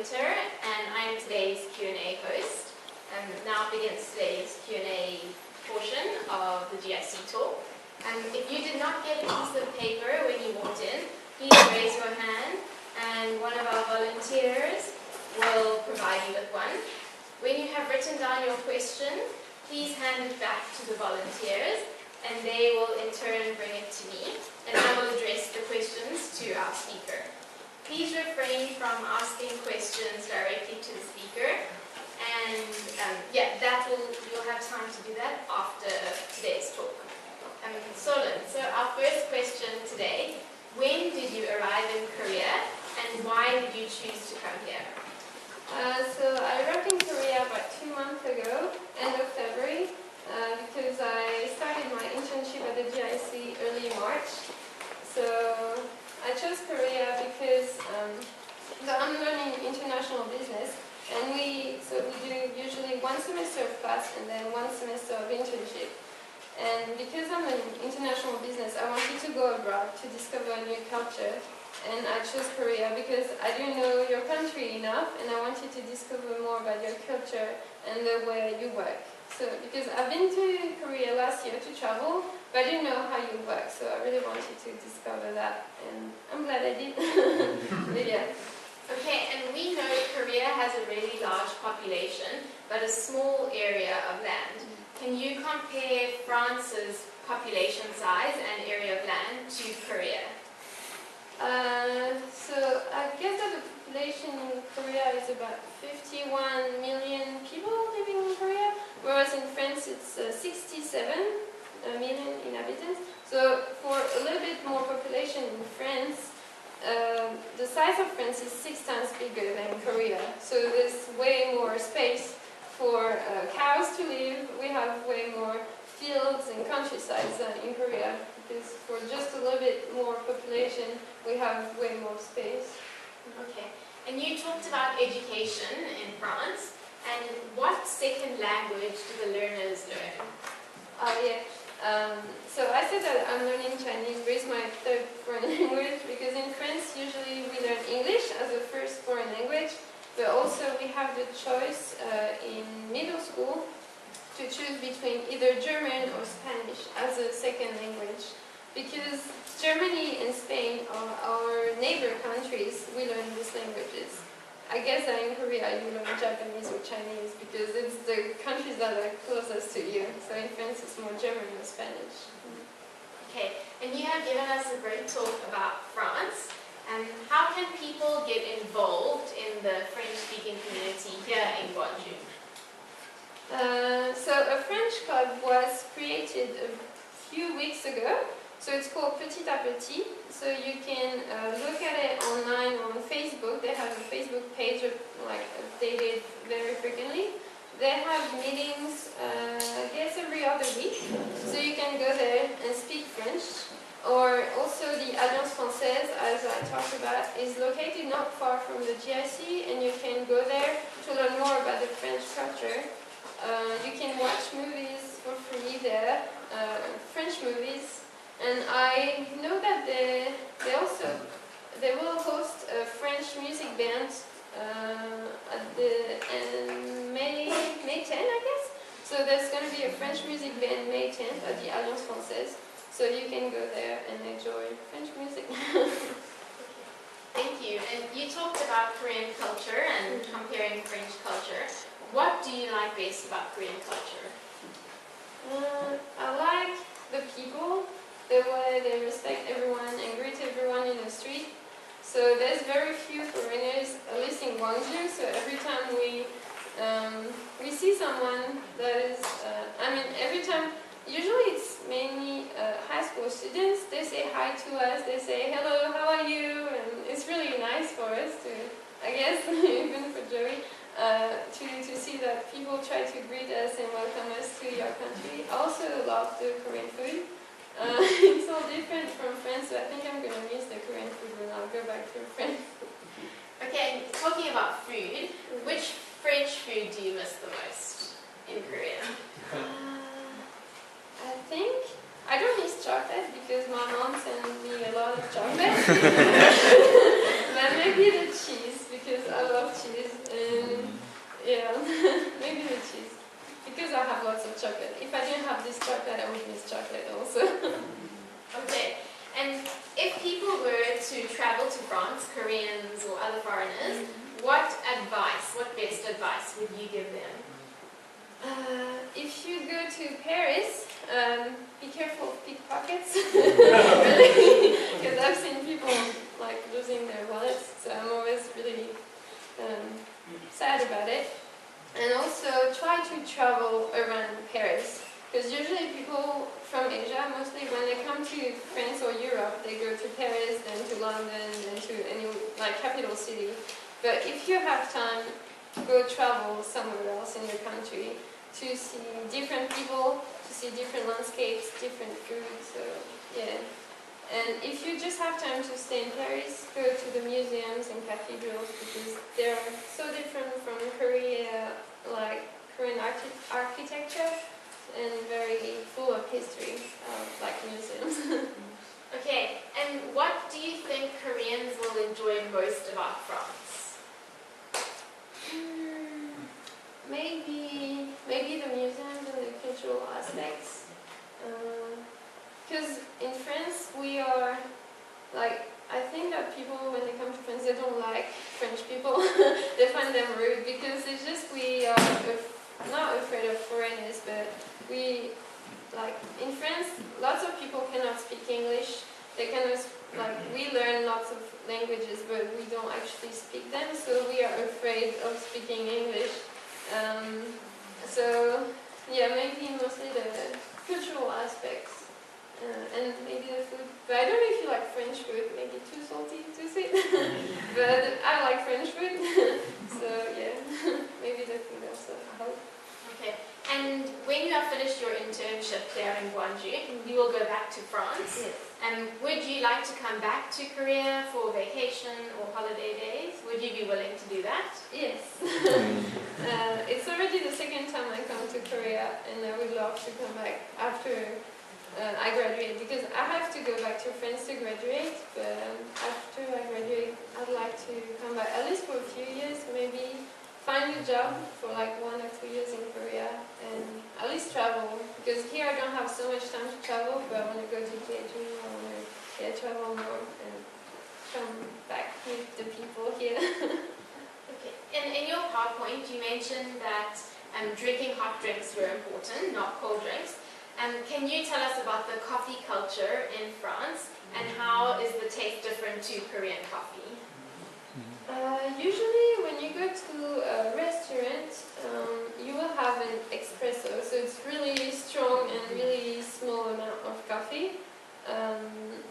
Winter, and I am today's Q&A host. Now begins today's Q&A portion of the GIC Talk. If you did not get a piece of paper when you walked in, please raise your hand, and one of our volunteers will provide you with one. When you have written down your question, please hand it back to the volunteers, and they will in turn bring it to me, and I will address the questions to our speaker. Please refrain from asking questions directly to the speaker, and you'll have time to do that after today's talk. Solène, so our first question today: when did you arrive in Korea, and why did you choose to come here? So I arrived in Korea about 2 months ago, end of February, because I started my internship at the GIC early March. So I chose Korea because I'm learning international business, and we do usually 1 semester of class and then 1 semester of internship. And because I'm in international business, I wanted to go abroad to discover a new culture. And I chose Korea because I didn't know your country enough, and I wanted to discover more about your culture and the way you work. So, because I've been to Korea last year to travel, but I didn't know how you work, so I really wanted to discover that, and I'm glad I did. But yeah. Okay, and we know Korea has a really large population, but a small area of land. Can you compare France's population size and area of land to Korea? So I guess that the population in Korea is about 51 million people living in Korea, whereas in France it's 67 million inhabitants. So for a little bit more population in France, the size of France is 6 times bigger than Korea. So there's way more space for cows to live. We have way more fields and countryside in Korea, because for just a little bit more population, we have way more space. Okay, and you talked about education in France, and what second language do the learners learn? So I said that I'm learning Chinese, but it's my 3rd foreign language, because in France usually we learn English as a first foreign language, but also we have the choice in middle school to choose between either German or Spanish as a second language. Because Germany and Spain are our neighbor countries, we learn these languages. I guess that in Korea you learn Japanese or Chinese because it's the countries that are closest to you. So in France it's more German or Spanish. Okay, and you have given us a great talk about France. How can people get involved in the French-speaking community here in Gwangju? So a French club was created a few weeks ago. So it's called Petit à Petit. So you can look at it online on Facebook. They have a Facebook page updated very frequently. They have meetings, I guess every other week. So you can go there and speak French. Or also the Alliance Française, as I talked about, is located not far from the GIC, and you can go there to learn more about the French culture. You can watch movies for free there, French movies. And I know that they will host a French music band at May 10, I guess. So there's going to be a French music band May 10th at the Alliance Française. So you can go there and enjoy French music. Thank you. And you talked about Korean culture and comparing French culture. What do you like best about Korean culture? I like the people. The way they respect everyone and greet everyone in the street. So there's very few foreigners, at least in Gwangju. So every time we see someone that is, every time, usually it's mainly high school students. They say hi to us. They say hello, how are you? And it's really nice for us to, I guess, even for Joey, to see that people try to greet us and welcome us to your country. I also love the Korean food. It's all different from France, so I think I'm going to miss the Korean food when I'll go back to France. Okay, talking about food, which French food do you miss the most in Korea? I don't miss chocolate because my mom sends me a lot of chocolate. But maybe the cheese, because I love cheese, and yeah, maybe the cheese. Because I have lots of chocolate. If I didn't have this chocolate, I would miss chocolate also. Okay. And if people were to travel to France, Koreans or other foreigners, what best advice would you give them? If you go to Paris, be careful of pickpockets. Really, because I've seen people like losing their wallets, so I'm always really sad about it. And also try to travel around Paris, because usually people from Asia, mostly when they come to France or Europe, they go to Paris, then to London, then to any like capital city. But if you have time, go travel somewhere else in your country to see different people, to see different landscapes, different food. So yeah. And if you just have time to stay in Paris, go to the museums and cathedrals, because they're so different from Korea, like Korean architecture, and very full of history, like museums. Okay, and what do you think Koreans will enjoy most about France? Maybe the museums and the cultural aspects. Because in France we are, like, I think that people when they come to France they don't like French people. They find them rude because it's just we are not afraid of foreigners, but we, like, in France lots of people cannot speak English. They cannot, like, we learn lots of languages but we don't actually speak them, so we are afraid of speaking English. So yeah, maybe mostly the cultural aspects. And maybe the food, but I don't know if you like French food, maybe too salty, too sweet, but I like French food, so yeah, maybe the food also, I hope. Okay, and when you have finished your internship there in Gwangju, you will go back to France. Yes. And would you like to come back to Korea for vacation or holiday days? Would you be willing to do that? Yes. It's already the second time I come to Korea, and I would love to come back after I graduate, because I have to go back to France to graduate, but after I graduate I'd like to come back at least for a few years, maybe find a job for like 1 or 2 years in Korea and at least travel, because here I don't have so much time to travel, but I want to go to Jeju, I want to travel more and come back with the people here. Okay. In your PowerPoint you mentioned that drinking hot drinks were important, not cold drinks. Can you tell us about the coffee culture in France and how is the taste different to Korean coffee? Usually when you go to a restaurant, you will have an espresso, so it's really strong and really small amount of coffee.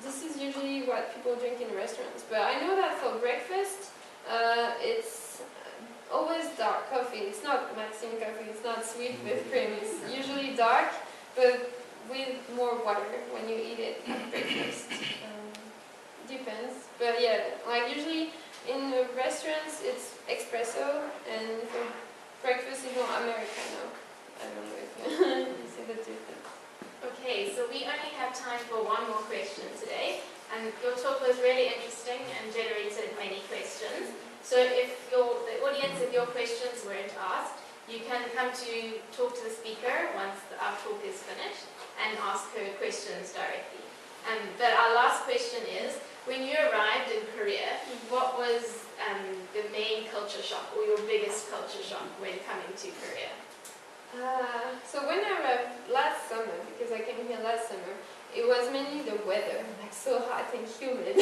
This is usually what people drink in restaurants, but I know that for breakfast, it's always dark coffee. It's not Maxim coffee, it's not sweet with cream, it's usually dark, but with more water when you eat it at breakfast. Depends, but yeah, like usually in the restaurants it's espresso, and for breakfast it's more Americano. I don't know if you see the difference. Okay, so we only have time for one more question today, and your talk was really interesting and generated many questions. So if the audience, if your questions weren't asked, you can come to talk to the speaker once our talk is finished and ask her questions directly. But our last question is, when you arrived in Korea, what was the main culture shock or your biggest culture shock when coming to Korea? So when I arrived last summer, because I came here last summer, it was mainly the weather, like so hot and humid.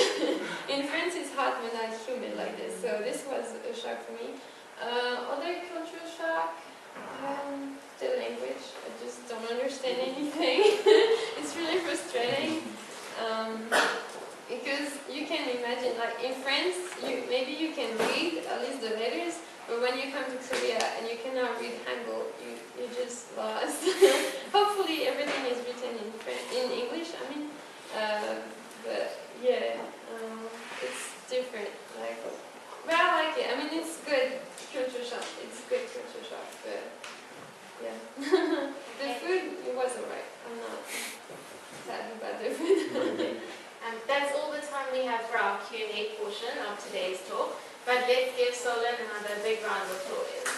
In France it's hot but not humid like this, so this was a shock for me. Other cultural shock, the language. I just don't understand anything. It's really frustrating. Because you can imagine, like in France, maybe you can read at least the letters, but when you come to Korea and you cannot read Hangul, you're just lost. Hopefully everything is written in English, I mean, but yeah, it's different. But I like it. I mean, it's good culture shock. It's good culture shock, but yeah. The food, it was alright. I'm not sad about the food. That's all the time we have for our Q&A portion of today's talk. But let's give Solène another big round of applause.